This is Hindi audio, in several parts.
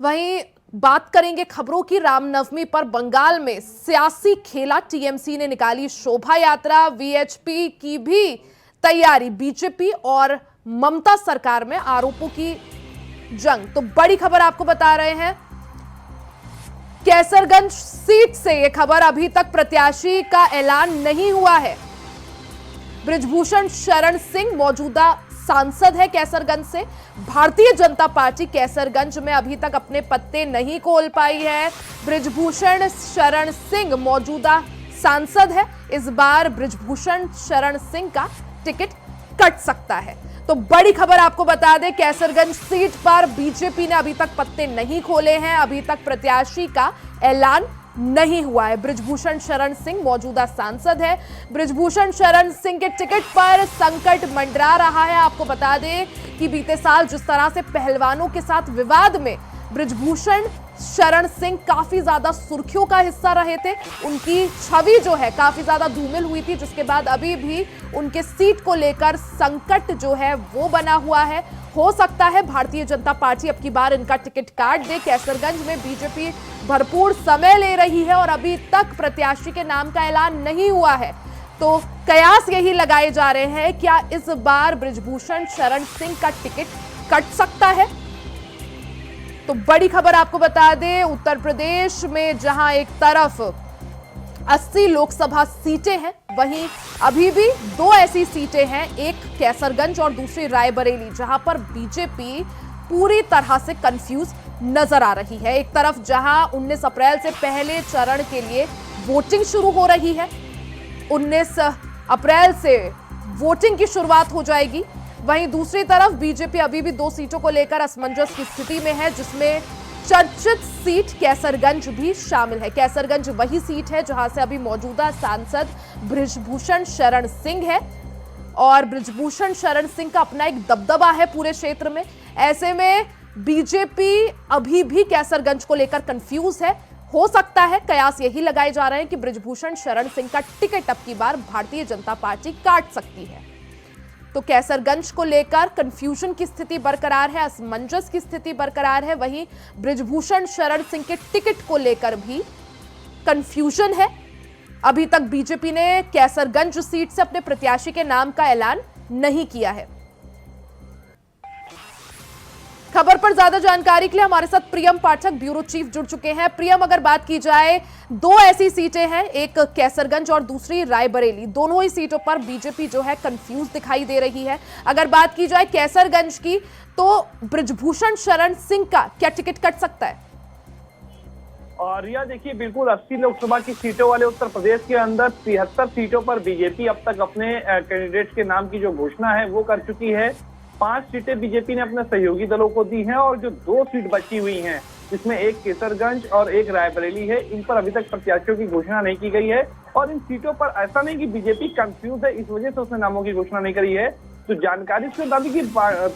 वहीं बात करेंगे खबरों की। रामनवमी पर बंगाल में सियासी खेला, टीएमसी ने निकाली शोभा यात्रा, वीएचपी की भी तैयारी, बीजेपी और ममता सरकार में आरोपों की जंग। तो बड़ी खबर आपको बता रहे हैं, कैसरगंज सीट से यह खबर, अभी तक प्रत्याशी का ऐलान नहीं हुआ है। बृजभूषण शरण सिंह मौजूदा सांसद है कैसरगंज से। भारतीय जनता पार्टी कैसरगंज में अभी तक अपने पत्ते नहीं खोल पाई है। बृजभूषण शरण सिंह मौजूदा सांसद है। इस बार बृजभूषण शरण सिंह का टिकट कट सकता है। तो बड़ी खबर आपको बता दें, कैसरगंज सीट पर बीजेपी ने अभी तक पत्ते नहीं खोले हैं, अभी तक प्रत्याशी का ऐलान नहीं हुआ है। बृजभूषण शरण सिंह मौजूदा सांसद है। बृजभूषण शरण सिंह के टिकट पर संकट मंडरा रहा है। आपको बता दें कि बीते साल जिस तरह से पहलवानों के साथ विवाद में बृजभूषण शरण सिंह काफी ज्यादा सुर्खियों का हिस्सा रहे थे, उनकी छवि जो है काफी ज्यादा धूमिल हुई थी, जिसके बाद अभी भी उनके सीट को लेकर संकट जो है वो बना हुआ है। हो सकता है भारतीय जनता पार्टी अब की बार इनका टिकट काट दे। कैसरगंज में बीजेपी भरपूर समय ले रही है और अभी तक प्रत्याशी के नाम का ऐलान नहीं हुआ है। तो कयास यही लगाए जा रहे हैं, क्या इस बार बृजभूषण शरण सिंह का टिकट कट सकता है? तो बड़ी खबर आपको बता दें, उत्तर प्रदेश में जहां एक तरफ 80 लोकसभा सीटें हैं, वहीं अभी भी 2 ऐसी सीटें हैं, एक कैसरगंज और दूसरी रायबरेली, जहां पर बीजेपी पूरी तरह से कंफ्यूज नजर आ रही है। एक तरफ जहां 19 अप्रैल से पहले चरण के लिए वोटिंग शुरू हो रही है, 19 अप्रैल से वोटिंग की शुरुआत हो जाएगी, वहीं दूसरी तरफ बीजेपी अभी भी 2 सीटों को लेकर असमंजस की स्थिति में है, जिसमें चर्चित सीट कैसरगंज भी शामिल है। कैसरगंज वही सीट है जहां से अभी मौजूदा सांसद बृजभूषण शरण सिंह है और बृजभूषण शरण सिंह का अपना एक दबदबा है पूरे क्षेत्र में। ऐसे में बीजेपी अभी भी कैसरगंज को लेकर कंफ्यूज है। हो सकता है, कयास यही लगाए जा रहे हैं कि बृजभूषण शरण सिंह का टिकट अब की बार भारतीय जनता पार्टी काट सकती है। तो कैसरगंज को लेकर कंफ्यूजन की स्थिति बरकरार है, असमंजस की स्थिति बरकरार है। वहीं बृजभूषण शरण सिंह के टिकट को लेकर भी कंफ्यूजन है। अभी तक बीजेपी ने कैसरगंज सीट से अपने प्रत्याशी के नाम का ऐलान नहीं किया है। खबर पर ज्यादा जानकारी के लिए हमारे साथ प्रियम पाठक, ब्यूरो चीफ, जुड़ चुके हैं। प्रियम, अगर बात की जाए, 2 ऐसी सीटें हैं, एक कैसरगंज और दूसरी रायबरेली, दोनों ही सीटों पर बीजेपी जो है कंफ्यूज दिखाई दे रही है। अगर बात की जाए कैसरगंज की, तो बृजभूषण शरण सिंह का क्या टिकट कट सकता है? और यह देखिए, बिल्कुल 80 लोकसभा की सीटों वाले उत्तर प्रदेश के अंदर 73 सीटों पर बीजेपी अब तक अपने कैंडिडेट के नाम की जो घोषणा है वो कर चुकी है। 5 सीटें बीजेपी ने अपने सहयोगी दलों को दी हैं और जो 2 सीट बची हुई हैं, जिसमें एक केसरगंज और एक रायबरेली है, इन पर अभी तक प्रत्याशियों की घोषणा नहीं की गई है। और इन सीटों पर ऐसा नहीं कि बीजेपी कंफ्यूज है, इस वजह से उसने नामों की घोषणा नहीं करी है। तो जानकारी से बता दी कि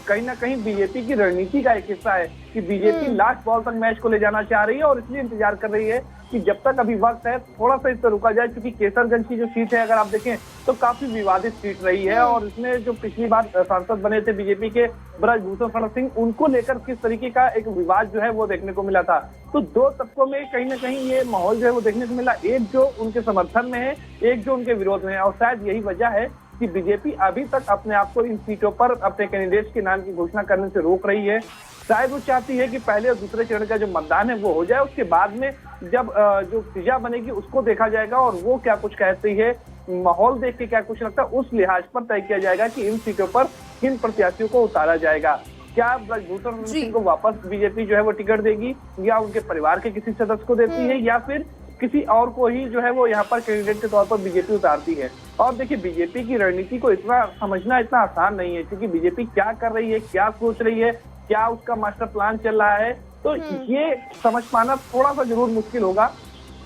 कहीं ना कहीं बीजेपी की रणनीति का एक हिस्सा है कि बीजेपी लास्ट बॉल तक मैच को ले जाना चाह रही है और इसलिए इंतजार कर रही है कि जब तक अभी वक्त है थोड़ा सा इस पर रुका जाए, क्योंकि केसरगंज की जो सीट है, अगर आप देखें तो काफी विवादित सीट रही है और इसमें जो पिछली बार सांसद बने थे बीजेपी के बृजभूषण शरण सिंह, उनको लेकर किस तरीके का एक विवाद जो है वो देखने को मिला था। तो 2 तबकों में कहीं ना कहीं ये माहौल जो है वो देखने को मिला, एक जो उनके समर्थन में है, एक जो उनके विरोध में है। और शायद यही वजह है कि बीजेपी अभी तक अपने आप को इन सीटों पर अपने कैंडिडेट्स के नाम की घोषणा करने से रोक रही है। शायद वो चाहती है कि पहले और दूसरे चरण का जो मतदान है वो हो जाए, उसके बाद में जब जो नतीजा बनेगी उसको देखा जाएगा और वो क्या कुछ कहती है, माहौल देख के क्या कुछ लगता है, उस लिहाज पर तय किया जाएगा कि इन सीटों पर किन प्रत्याशियों को उतारा जाएगा। क्या बृजभूषण सिंह को वापस बीजेपी जो है वो टिकट देगी, या उनके परिवार के किसी सदस्य को देती है, या फिर किसी और को ही जो है वो यहाँ पर कैंडिडेट के तौर पर बीजेपी उतारती है। और देखिए, बीजेपी की रणनीति को इतना समझना इतना आसान नहीं है, क्योंकि बीजेपी क्या कर रही है, क्या सोच रही है, क्या उसका मास्टर प्लान चल रहा है, तो ये समझ पाना थोड़ा सा जरूर मुश्किल होगा।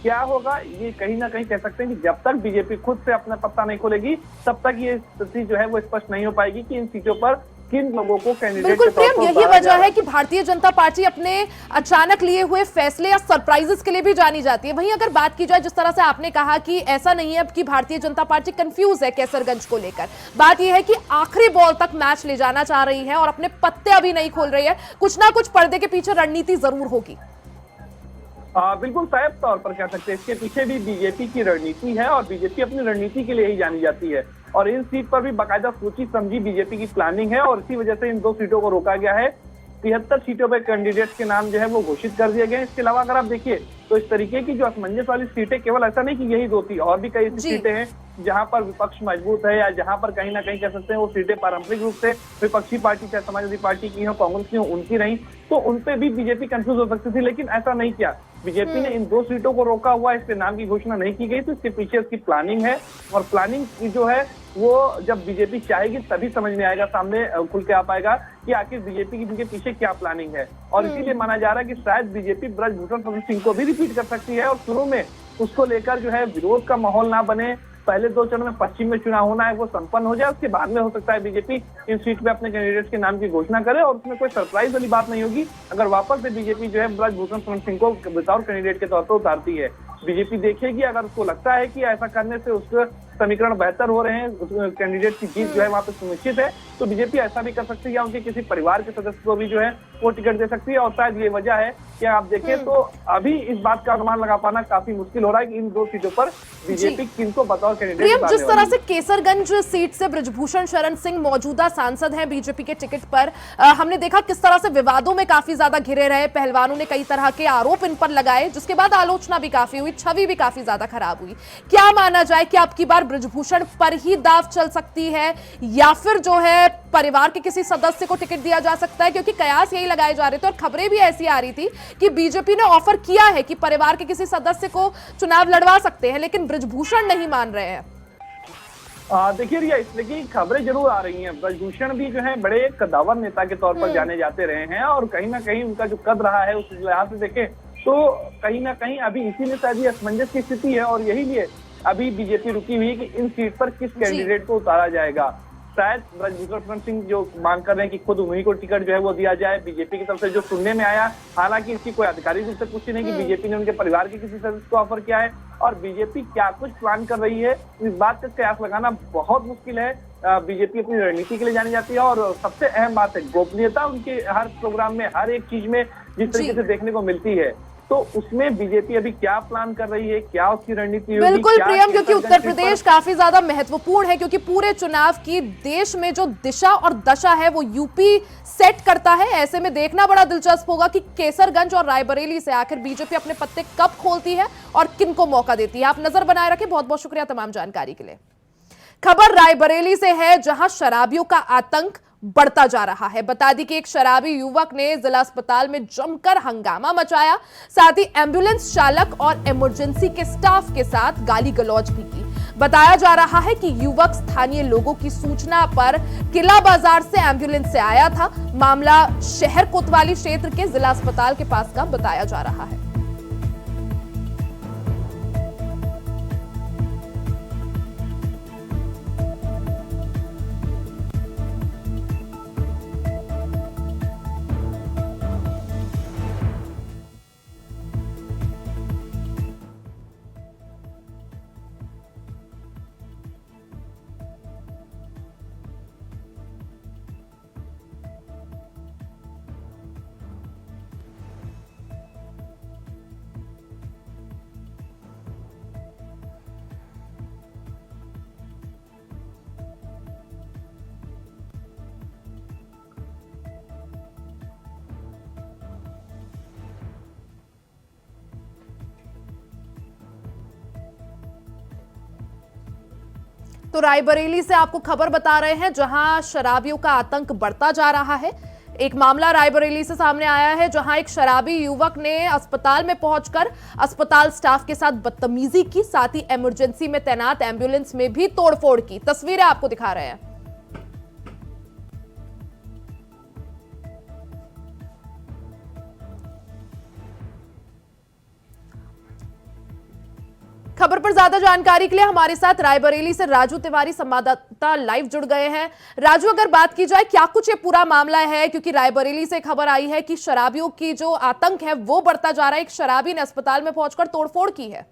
क्या होगा ये कहीं ना कहीं कह सकते हैं कि जब तक बीजेपी खुद से अपना पत्ता नहीं खोलेगी, तब तक ये स्थिति जो है वो स्पष्ट नहीं हो पाएगी कि इन सीटों पर किन लोगों को कैंडिडेट बिल्कुल के तौर प्रियम, पर यही उतारा जा वजह रहा है कि भारतीय जनता पार्टी अपने अचानक लिए हुए फैसले या सरप्राइजेस के लिए भी जानी जाती है। वहीं अगर बात की जाए, जिस तरह से आपने कहा कि ऐसा नहीं है कि भारतीय जनता पार्टी कंफ्यूज है कैसरगंज को लेकर, बात यह है कि आखिरी बॉल तक मैच ले जाना चाह रही है और अपने पत्ते अभी नहीं खोल रही है। कुछ ना कुछ पर्दे के पीछे रणनीति जरूर होगी। बिल्कुल साफ तौर पर कह सकते हैं, इसके पीछे भी बीजेपी की रणनीति है और बीजेपी अपनी रणनीति के लिए ही जानी जाती है और इन सीट पर भी बाकायदा सोची समझी बीजेपी की प्लानिंग है और इसी वजह से इन 2 सीटों को रोका गया है। 73 सीटों पर कैंडिडेट्स के नाम जो है वो घोषित कर दिए गए हैं। इसके अलावा अगर आप देखिए तो इस तरीके की जो असमंजस वाली सीटें, केवल ऐसा नहीं कि यही 2 थी, और भी कई ऐसी सीटें हैं जहां पर विपक्ष मजबूत है या जहां पर कहीं ना कहीं कह सकते हैं वो सीटें पारंपरिक रूप से विपक्षी पार्टी, चाहे समाजवादी पार्टी की हो, कांग्रेस की हो, उनकी रही, तो उनपे भी बीजेपी कंफ्यूज हो सकती थी, लेकिन ऐसा नहीं किया। बीजेपी ने इन 2 सीटों को रोका हुआ, इसके नाम की घोषणा नहीं की गई, तो इसके पीछे इसकी प्लानिंग है और प्लानिंग जो है वो जब बीजेपी चाहेगी तभी समझ में आएगा, सामने खुल के आ पाएगा कि आखिर बीजेपी की इनके पीछे क्या प्लानिंग है। और इसीलिए माना जा रहा है कि शायद बीजेपी ब्रजभूषण शरण सिंह को भी रिपीट कर सकती है और शुरू में उसको लेकर जो है विरोध का माहौल ना बने। पहले 2 चरण में पश्चिम में चुनाव होना है वो संपन्न हो जाए, उसके बाद में हो सकता है बीजेपी इन सीट पे अपने कैंडिडेट्स के नाम की घोषणा करे और उसमें कोई सरप्राइज वाली बात नहीं होगी अगर वापस से बीजेपी जो है ब्रजभूषण शरण सिंह को बतौर कैंडिडेट के तौर पर उतारती है। बीजेपी देखेगी, अगर उसको लगता है कि ऐसा करने से उसके समीकरण बेहतर हो रहे हैं, उस कैंडिडेट की जीत जो है वहां पे सुनिश्चित है, तो बीजेपी ऐसा भी कर सकती है या उनके किसी परिवार के सदस्य को भी जो है वो टिकट दे सकती है। और शायद ये वजह है कि आप देखें तो अभी इस बात का अनुमान लगा पाना काफी मुश्किल हो रहा है कि इन 2 सीटों पर बीजेपी किनको बतौर कैंडिडेट। जिस तरह से केसरगंज सीट से ब्रजभूषण शरण सिंह मौजूदा सांसद हैं बीजेपी के टिकट पर, हमने देखा किस तरह से विवादों में काफी ज्यादा घिरे रहे, पहलवानों ने कई तरह के आरोप इन पर लगाए, जिसके बाद आलोचना भी काफी हुई, छवि भी काफी ज्यादा खराब हुई। क्या माना जाए कि अब की बार ब्रजभूषण पर ही दाव चल सकती है या फिर जो है परिवार के किसी सदस्य को टिकट दिया जा सकता है? क्योंकि कयास यही लगाए जा रहे थे और खबरें भी ऐसी आ रही थी कि बीजेपी ने ऑफर किया है कि परिवार के किसी सदस्य को चुनाव लड़वा सकते हैं, लेकिन ब्रजभूषण नहीं मान रहे हैं। देखिए रिया, इसलिए की खबरें जरूर आ रही हैं। ब्रजभूषण भी जो है बड़े कद्दावर नेता के तौर पर जाने जाते रहे हैं और कहीं ना कहीं उनका जो कद रहा है उस लिहाज से देखें तो कहीं ना कहीं अभी इसीलिए शायद ये असमंजस की स्थिति है और यही लिए अभी बीजेपी रुकी हुई है कि इन सीट पर किस कैंडिडेट को उतारा जाएगा। शायद ब्रजभूषण शरण सिंह जो मांग कर रहे हैं कि खुद उन्हीं को टिकट जो है वो दिया जाए, बीजेपी की तरफ से जो सुनने में आया, हालांकि इसकी कोई आधिकारिक रूप से पुष्टि नहीं कि बीजेपी ने उनके परिवार के किसी सदस्य को ऑफर किया है और बीजेपी क्या कुछ प्लान कर रही है, इस बात का कयास लगाना बहुत मुश्किल है। बीजेपी अपनी रणनीति के लिए जानी जाती है और सबसे अहम बात है गोपनीयता उनके हर प्रोग्राम में, हर एक चीज में जिस तरीके से देखने को मिलती है, तो उसमें बीजेपी अभी क्या प्लान कर रही है, क्या उसकी रणनीति होगी। बिल्कुल प्रियम, क्योंकि उत्तर प्रदेश काफी ज्यादा महत्वपूर्ण है, क्योंकि पूरे चुनाव की देश में जो दिशा और दशा है वो यूपी सेट करता है। ऐसे में देखना बड़ा दिलचस्प होगा कि केसरगंज और रायबरेली से आखिर बीजेपी अपने पत्ते कब खोलती है और किनको मौका देती है। आप नजर बनाए रखें। बहुत बहुत शुक्रिया तमाम जानकारी के लिए। खबर रायबरेली से है, जहां शराबियों का आतंक बढ़ता जा रहा है। बता दी कि एक शराबी युवक ने जिला अस्पताल में जमकर हंगामा मचाया, साथ ही एम्बुलेंस चालक और इमरजेंसी के स्टाफ के साथ गाली गलौज भी की। बताया जा रहा है कि युवक स्थानीय लोगों की सूचना पर किला बाजार से एम्बुलेंस से आया था। मामला शहर कोतवाली क्षेत्र के जिला अस्पताल के पास का बताया जा रहा है। तो रायबरेली से आपको खबर बता रहे हैं, जहां शराबियों का आतंक बढ़ता जा रहा है। एक मामला रायबरेली से सामने आया है, जहां एक शराबी युवक ने अस्पताल में पहुंचकर अस्पताल स्टाफ के साथ बदतमीजी की, साथ ही इमरजेंसी में तैनात एम्बुलेंस में भी तोड़फोड़ की। तस्वीरें आपको दिखा रहे हैं। खबर पर ज्यादा जानकारी के लिए हमारे साथ रायबरेली से राजू तिवारी संवाददाता लाइव जुड़ गए हैं। राजू, अगर बात की जाए क्या कुछ ये पूरा मामला है, क्योंकि रायबरेली से खबर आई है कि शराबियों की जो आतंक है वो बढ़ता जा रहा है। एक शराबी ने अस्पताल में पहुंचकर तोड़फोड़ की है।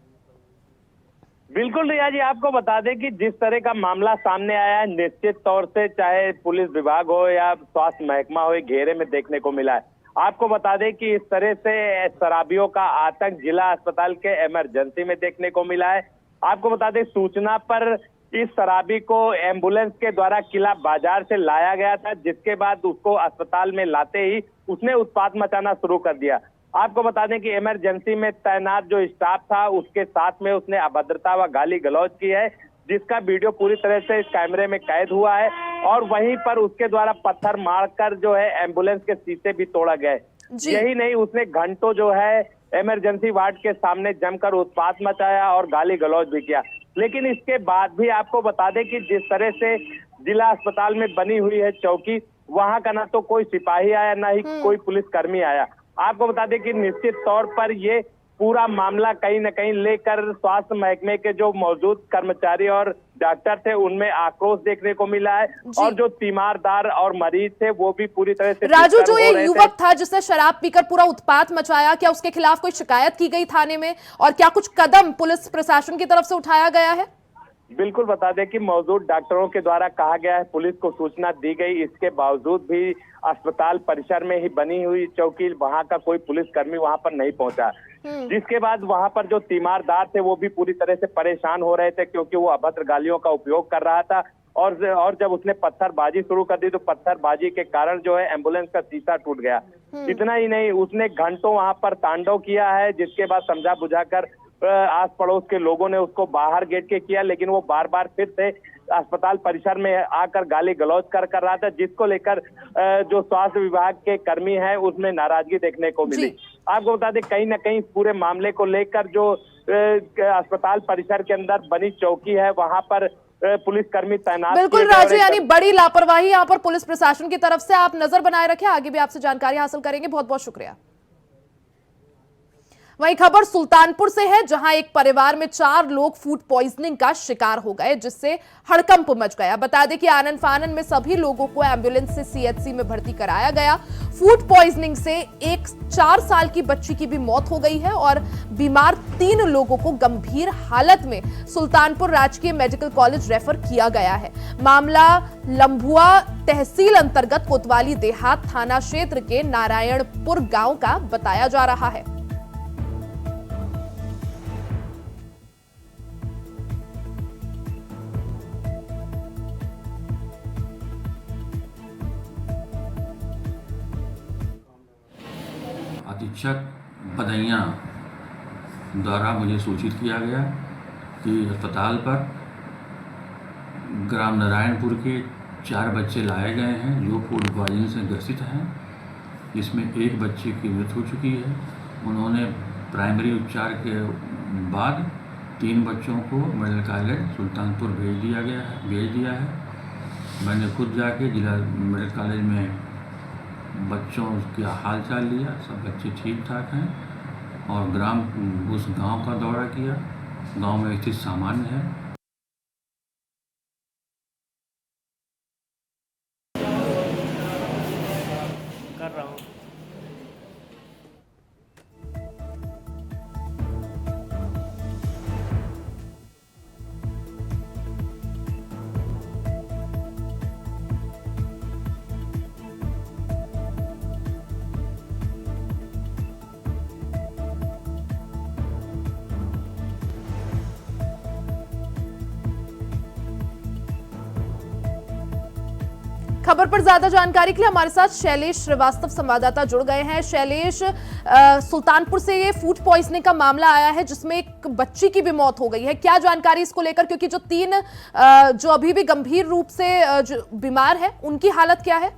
बिल्कुल रिया जी, आपको बता दें कि जिस तरह का मामला सामने आया है, निश्चित तौर से चाहे पुलिस विभाग हो या स्वास्थ्य महकमा हो, घेरे में देखने को मिला है। आपको बता दें कि इस तरह से शराबियों का आतंक जिला अस्पताल के इमरजेंसी में देखने को मिला है। आपको बता दें, सूचना पर इस शराबी को एम्बुलेंस के द्वारा किला बाजार से लाया गया था, जिसके बाद उसको अस्पताल में लाते ही उसने उत्पात मचाना शुरू कर दिया। आपको बता दें कि इमरजेंसी में तैनात जो स्टाफ था उसके साथ में उसने अभद्रता व गाली गलौज की है, जिसका वीडियो पूरी तरह से इस कैमरे में कैद हुआ है। और वहीं पर उसके द्वारा पत्थर मारकर जो है एम्बुलेंस के शीशे भी तोड़ा गए। यही नहीं, उसने घंटों जो है इमरजेंसी वार्ड के सामने जमकर उत्पात मचाया और गाली गलौज भी किया। लेकिन इसके बाद भी आपको बता दें कि जिस तरह से जिला अस्पताल में बनी हुई है चौकी, वहां का ना तो कोई सिपाही आया ना ही कोई पुलिसकर्मी आया। आपको बता दें कि निश्चित तौर पर ये पूरा मामला कहीं न कहीं लेकर स्वास्थ्य महकमे के जो मौजूद कर्मचारी और डॉक्टर थे उनमें आक्रोश देखने को मिला है। और जो तीमारदार और मरीज थे वो भी पूरी तरह से राजू, जो ये युवक था जिसने शराब पीकर पूरा उत्पात मचाया, क्या उसके खिलाफ कोई शिकायत की गई थाने में, और क्या कुछ कदम पुलिस प्रशासन की तरफ से उठाया गया है? बिल्कुल बता दें कि मौजूद डॉक्टरों के द्वारा कहा गया है, पुलिस को सूचना दी गई, इसके बावजूद भी अस्पताल परिसर में ही बनी हुई चौकी, वहां का कोई पुलिसकर्मी वहां पर नहीं पहुंचा। जिसके बाद वहां पर जो तीमारदार थे वो भी पूरी तरह से परेशान हो रहे थे, क्योंकि वो अभद्र गालियों का उपयोग कर रहा था। और जब उसने पत्थरबाजी शुरू कर दी तो पत्थरबाजी के कारण जो है एम्बुलेंस का शीशा टूट गया। इतना ही नहीं, उसने घंटों वहां पर तांडव किया है, जिसके बाद समझा बुझाकर आस पड़ोस के लोगों ने उसको बाहर गेट के किया, लेकिन वो बार बार फिर से अस्पताल परिसर में आकर गाली गलौज कर रहा था, जिसको लेकर जो स्वास्थ्य विभाग के कर्मी हैं उसमें नाराजगी देखने को मिली। आपको बता दें, कहीं ना कहीं पूरे मामले को लेकर जो अस्पताल परिसर के अंदर बनी चौकी है वहां पर पुलिसकर्मी तैनात। बिल्कुल राजू, यानी बड़ी लापरवाही यहाँ पर पुलिस प्रशासन की तरफ से। आप नजर बनाए रखें, आगे भी आपसे जानकारी हासिल करेंगे। बहुत बहुत शुक्रिया। वहीं खबर सुल्तानपुर से है, जहां एक परिवार में 4 लोग फूड पॉइजनिंग का शिकार हो गए, जिससे हड़कंप मच गया। बता दें कि आनन फानन में सभी लोगों को एम्बुलेंस से सीएचसी में भर्ती कराया गया। फूड पॉइजनिंग से एक 4 साल की बच्ची की भी मौत हो गई है और बीमार 3 लोगों को गंभीर हालत में सुल्तानपुर राजकीय मेडिकल कॉलेज रेफर किया गया है। मामला लंबुआ तहसील अंतर्गत कोतवाली देहात थाना क्षेत्र के नारायणपुर गांव का बताया जा रहा है। अधीक्षक बधैया द्वारा मुझे सूचित किया गया कि अस्पताल पर ग्राम नारायणपुर के 4 बच्चे लाए गए हैं जो फूड पॉइजनिंग से ग्रसित हैं। इसमें एक बच्चे की मृत्यु हो चुकी है। उन्होंने प्राइमरी उपचार के बाद 3 बच्चों को मेडिकल कॉलेज सुल्तानपुर भेज दिया है। मैंने खुद जाके जिला मेडिकल कॉलेज में बच्चों का हाल चाल लिया, सब बच्चे ठीक ठाक हैं। और उस गांव का दौरा किया, गांव में स्थिति सामान्य है। कर रहा हूँ। खबर पर ज्यादा जानकारी के लिए हमारे साथ शैलेश श्रीवास्तव संवाददाता जुड़ गए हैं। शैलेश, सुल्तानपुर से ये फूड पॉइजनिंग का मामला आया है जिसमें एक बच्ची की भी मौत हो गई है। क्या जानकारी इसको लेकर, क्योंकि जो 3 जो अभी भी गंभीर रूप से जो बीमार है उनकी हालत क्या है?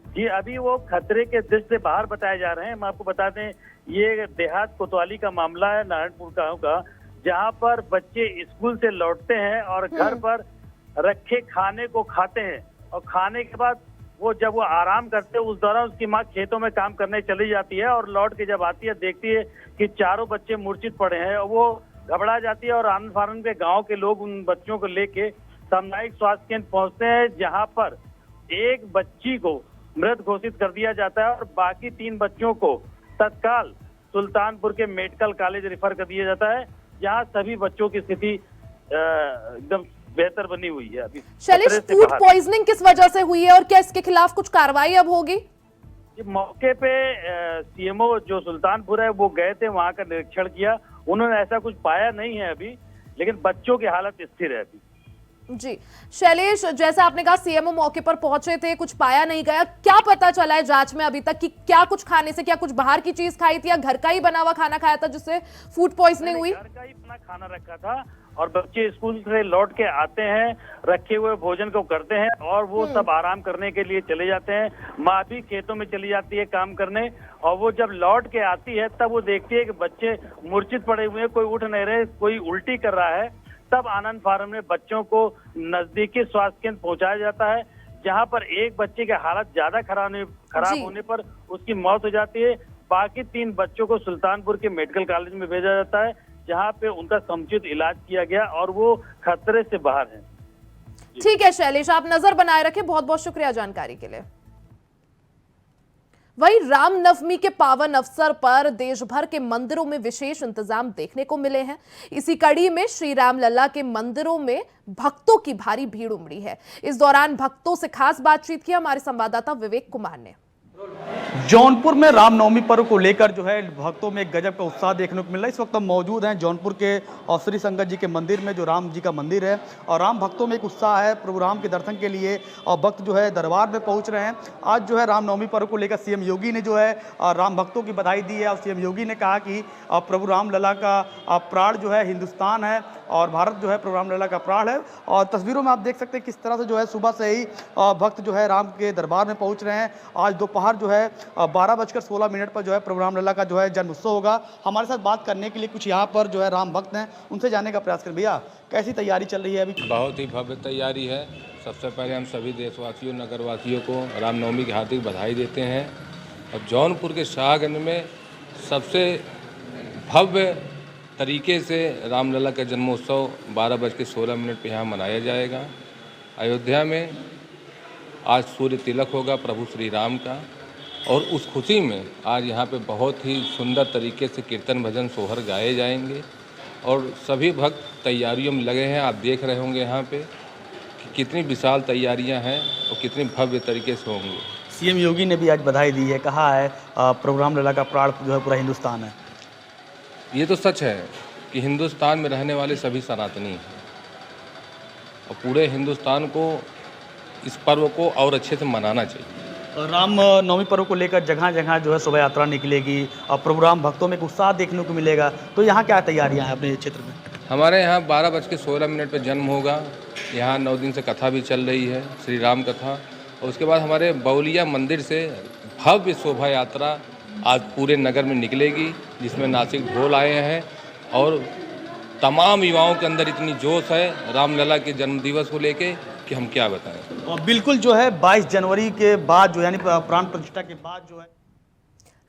जी, अभी वो खतरे के दृष्टि से बाहर बताए जा रहे हैं। हम आपको बता दें, ये देहात कोतवाली का मामला है, नारायणपुर गांव का, जहां पर बच्चे स्कूल से लौटते हैं और घर पर रखे खाने को खाते हैं और खाने के बाद जब वो आराम करते हैं उस दौरान उसकी माँ खेतों में काम करने चली जाती है और लौट के जब आती है देखती है कि 4 बच्चे मूर्छित पड़े हैं और वो घबरा जाती है और आनंद फानंद के गांव के लोग उन बच्चों को लेके सामुदायिक स्वास्थ्य केंद्र पहुंचते हैं, जहां पर एक बच्ची को मृत घोषित कर दिया जाता है और बाकी 3 बच्चों को तत्काल सुल्तानपुर के मेडिकल कॉलेज रेफर कर दिया जाता है, जहां सभी बच्चों की स्थिति एकदम बेहतर बनी हुई है। अभी शैलेश, फूड पॉइजनिंग किस वजह से हुई है और क्या इसके खिलाफ कुछ कार्रवाई अब होगी? मौके पे सीएमओ जो सुल्तानपुर है वो गए थे, वहां का निरीक्षण किया, उन्होंने ऐसा कुछ पाया नहीं है अभी, लेकिन बच्चों की हालत स्थिर है अभी। जी शैलेश, जैसा आपने कहा सीएमओ मौके पर पहुंचे थे, कुछ पाया नहीं गया, क्या पता चला है जांच में अभी तक कि क्या कुछ खाने से, क्या कुछ बाहर की चीज खाई थी या घर का ही बना हुआ खाना खाया था जिससे फूड पॉइजनिंग हुई? घर का ही अपना खाना रखा था और बच्चे स्कूल से लौट के आते हैं, रखे हुए भोजन को करते हैं और वो सब आराम करने के लिए चले जाते हैं। माँ भी खेतों में चली जाती है काम करने और वो जब लौट के आती है तब वो देखती है कि बच्चे मूर्छित पड़े हुए हैं, कोई उठ नहीं रहे, कोई उल्टी कर रहा है। तब आनंद फार्म में बच्चों को नजदीकी स्वास्थ्य केंद्र पहुंचाया जाता है, जहां पर एक बच्चे की हालत ज्यादा खराब होने पर उसकी मौत हो जाती है। बाकी 3 बच्चों को सुल्तानपुर के मेडिकल कॉलेज में भेजा जाता है, जहां पे उनका समुचित इलाज किया गया और वो खतरे से बाहर हैं। ठीक है शैलेश, आप नजर बनाए रखें, बहुत बहुत शुक्रिया जानकारी के लिए। वहीं रामनवमी के पावन अवसर पर देश भर के मंदिरों में विशेष इंतजाम देखने को मिले हैं। इसी कड़ी में श्री राम लल्ला के मंदिरों में भक्तों की भारी भीड़ उमड़ी है। इस दौरान भक्तों से खास बातचीत की हमारे संवाददाता विवेक कुमार ने। जौनपुर में रामनवमी पर्व को लेकर जो है भक्तों में एक गजब का उत्साह देखने को मिल रहा है। इस वक्त हम मौजूद हैं जौनपुर के और श्री संगत जी के मंदिर में, जो राम जी का मंदिर है, और राम भक्तों में एक उत्साह है प्रभु राम के दर्शन के लिए और भक्त जो है दरबार में पहुंच रहे हैं। आज जो है रामनवमी पर्व को लेकर सीएम योगी ने जो है राम भक्तों की बधाई दी है और सीएम योगी ने कहा कि प्रभु राम लला का प्राण जो है हिंदुस्तान है और भारत जो है प्रभु राम लला का प्राण है। और तस्वीरों में आप देख सकते हैं किस तरह से जो है सुबह से ही भक्त जो है राम के दरबार में पहुंच रहे हैं। आज दोपहर जो है 12:16 पर जो है प्रभु राम लला का जो है जन्म उत्सव होगा। हमारे साथ बात करने के लिए कुछ यहाँ पर जो है राम भक्त हैं, उनसे जानने का प्रयास करें। भैया, कैसी तैयारी चल रही है अभी? बहुत ही भव्य तैयारी है। सबसे पहले हम सभी देशवासियों, नगरवासियों को रामनवमी की हार्दिक बधाई देते हैं। और जौनपुर के शाहगंज में सबसे भव्य तरीके से रामलला का जन्मोत्सव 12:16 पर यहाँ मनाया जाएगा। अयोध्या में आज सूर्य तिलक होगा प्रभु श्री राम का, और उस खुशी में आज यहाँ पे बहुत ही सुंदर तरीके से कीर्तन भजन सोहर गाए जाएंगे और सभी भक्त तैयारियों में लगे हैं। आप देख रहे होंगे यहाँ पे कि कितनी विशाल तैयारियाँ हैं और कितनी भव्य तरीके से होंगे। सीएम योगी ने भी आज बधाई दी है, कहा है प्रभु राम लला का प्राण जो है पूरा हिंदुस्तान है। ये तो सच है कि हिंदुस्तान में रहने वाले सभी सनातनी हैं और पूरे हिंदुस्तान को इस पर्व को और अच्छे से मनाना चाहिए। राम नवमी पर्व को लेकर जगह जगह जो है शोभा यात्रा निकलेगी और प्रभु राम भक्तों में एक उत्साह देखने को मिलेगा, तो यहाँ क्या तैयारियाँ हैं अपने क्षेत्र में? हमारे यहाँ 12:16 पर जन्म होगा। यहाँ 9 दिन से कथा भी चल रही है, श्री राम कथा। और उसके बाद हमारे बौलिया मंदिर से भव्य शोभा यात्रा आज पूरे नगर में निकलेगी, जिसमें नासिक ढोल आए हैं और तमाम युवाओं के अंदर इतनी जोश है रामलला के जन्मदिवस को लेके कि हम क्या बताएं। और बिल्कुल जो है 22 जनवरी के बाद जो यानी प्राण प्रतिष्ठा के बाद जो है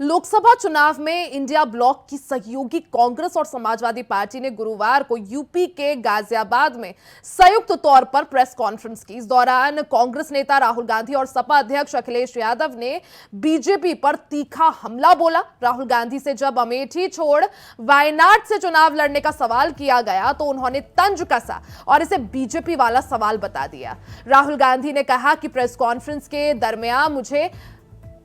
लोकसभा चुनाव में इंडिया ब्लॉक की सहयोगी कांग्रेस और समाजवादी पार्टी ने गुरुवार को यूपी के गाजियाबाद में संयुक्त तौर पर प्रेस कॉन्फ्रेंस की। इस दौरान कांग्रेस नेता राहुल गांधी और सपा अध्यक्ष अखिलेश यादव ने बीजेपी पर तीखा हमला बोला। राहुल गांधी से जब अमेठी छोड़ वायनाड से चुनाव लड़ने का सवाल किया गया तो उन्होंने तंज कसा और इसे बीजेपी वाला सवाल बता दिया। राहुल गांधी ने कहा कि प्रेस कॉन्फ्रेंस के दरमियान मुझे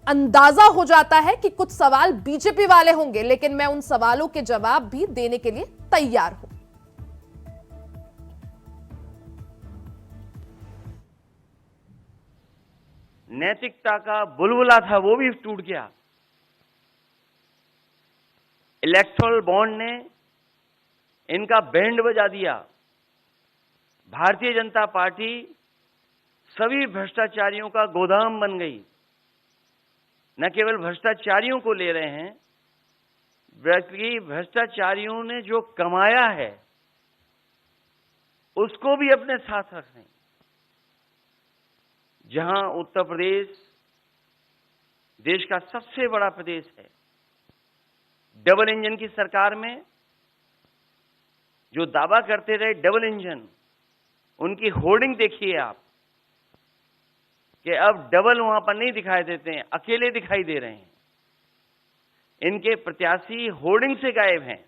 अंदाजा हो जाता है कि कुछ सवाल बीजेपी वाले होंगे, लेकिन मैं उन सवालों के जवाब भी देने के लिए तैयार हूं। नैतिकता का बुलबुला था वो भी टूट गया। इलेक्टोरल बॉन्ड ने इनका बैंड बजा दिया। भारतीय जनता पार्टी सभी भ्रष्टाचारियों का गोदाम बन गई। न केवल भ्रष्टाचारियों को ले रहे हैं, बल्कि भ्रष्टाचारियों ने जो कमाया है उसको भी अपने साथ रख रहे हैं। जहां उत्तर प्रदेश देश का सबसे बड़ा प्रदेश है, डबल इंजन की सरकार में जो दावा करते रहे डबल इंजन, उनकी होर्डिंग देखिए आप कि अब डबल वहां पर नहीं दिखाई देते हैं, अकेले दिखाई दे रहे हैं। इनके प्रत्याशी होर्डिंग से गायब हैं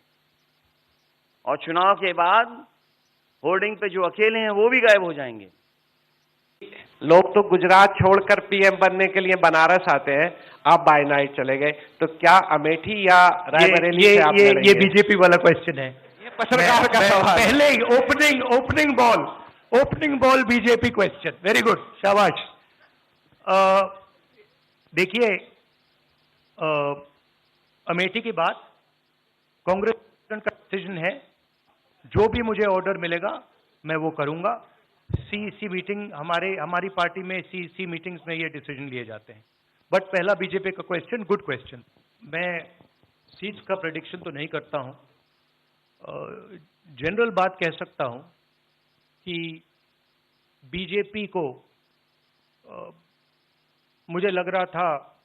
और चुनाव के बाद होर्डिंग पे जो अकेले हैं वो भी गायब हो जाएंगे। लोग तो गुजरात छोड़कर पीएम बनने के लिए बनारस आते हैं, आप बाय नाइट चले गए, तो क्या अमेठी या रायबरेली से आप लड़ेंगे? ये बीजेपी वाला क्वेश्चन है। ये पत्रकार का सवाल। पहले opening ball BJP question. Very good, शाबाश। देखिए, अमेठी की बात कांग्रेस का डिसीजन है। जो भी मुझे ऑर्डर मिलेगा मैं वो करूंगा। सीईसी मीटिंग हमारी पार्टी में सीईसी मीटिंग्स में ये डिसीजन लिए जाते हैं। बट पहला बीजेपी का क्वेश्चन, गुड क्वेश्चन। मैं सीट्स का प्रेडिक्शन तो नहीं करता हूं, जनरल बात कह सकता हूं कि बीजेपी को मुझे लग रहा था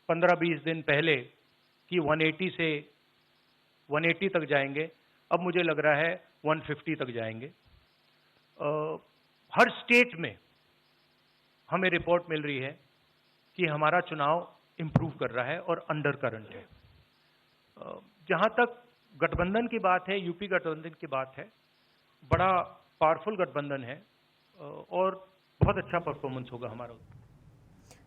15-20 दिन पहले कि 180 तक जाएंगे, अब मुझे लग रहा है 150 तक जाएंगे। हर स्टेट में हमें रिपोर्ट मिल रही है कि हमारा चुनाव इंप्रूव कर रहा है और अंडर करंट है। जहां तक गठबंधन की बात है, यूपी गठबंधन की बात है, बड़ा पावरफुल गठबंधन है और बहुत अच्छा परफॉर्मेंस होगा हमारा।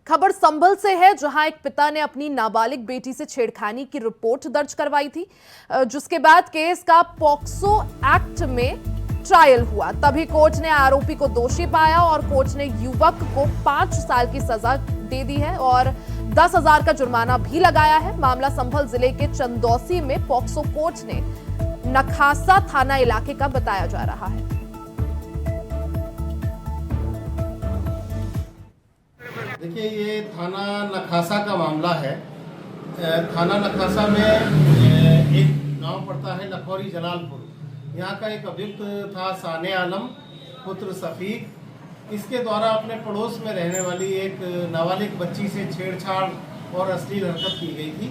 खबर संभल से है, जहां एक पिता ने अपनी नाबालिग बेटी से छेड़खानी की रिपोर्ट दर्ज करवाई थी, जिसके बाद केस का पॉक्सो एक्ट में ट्रायल हुआ। तभी कोर्ट ने आरोपी को दोषी पाया और कोर्ट ने युवक को 5 साल की सजा दे दी है और 10,000 का जुर्माना भी लगाया है। मामला संभल जिले के चंदौसी में पॉक्सो कोर्ट ने नखासा थाना इलाके का बताया जा रहा है। देखिए, ये थाना नखासा का मामला है। थाना नखासा में एक गांव पड़ता है लखौरी जलालपुर। यहाँ का एक अभियुक्त था साने आलम पुत्र सफीक। इसके द्वारा अपने पड़ोस में रहने वाली एक नाबालिग बच्ची से छेड़छाड़ और अश्लील हरकत की गई थी।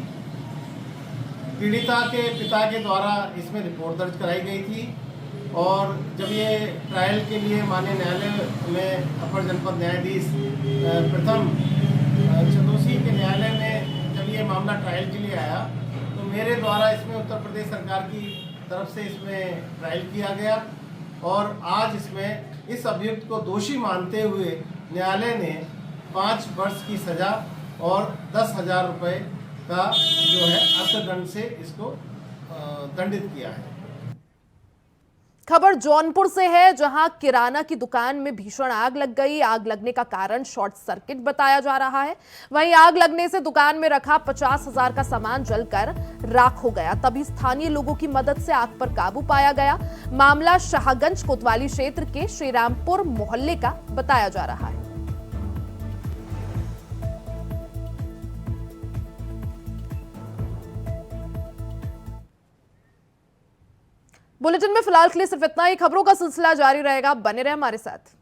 पीड़िता के पिता के द्वारा इसमें रिपोर्ट दर्ज कराई गई थी और जब ये ट्रायल के लिए माननीय न्यायालय में अपर जनपद न्यायाधीश प्रथम चंदौसी के न्यायालय में जब ये मामला ट्रायल के लिए आया, तो मेरे द्वारा इसमें उत्तर प्रदेश सरकार की तरफ से इसमें ट्रायल किया गया और आज इसमें इस अभियुक्त को दोषी मानते हुए न्यायालय ने 5 वर्ष की सजा और 10,000 रुपये का जो है अर्थदंड से इसको दंडित किया है। खबर जौनपुर से है, जहां किराना की दुकान में भीषण आग लग गई। आग लगने का कारण शॉर्ट सर्किट बताया जा रहा है। वहीं आग लगने से दुकान में रखा 50,000 का सामान जलकर राख हो गया। तभी स्थानीय लोगों की मदद से आग पर काबू पाया गया। मामला शाहगंज कोतवाली क्षेत्र के श्रीरामपुर मोहल्ले का बताया जा रहा है। बुलेटिन में फिलहाल के लिए सिर्फ इतना ही। खबरों का सिलसिला जारी रहेगा, बने रहे हमारे साथ।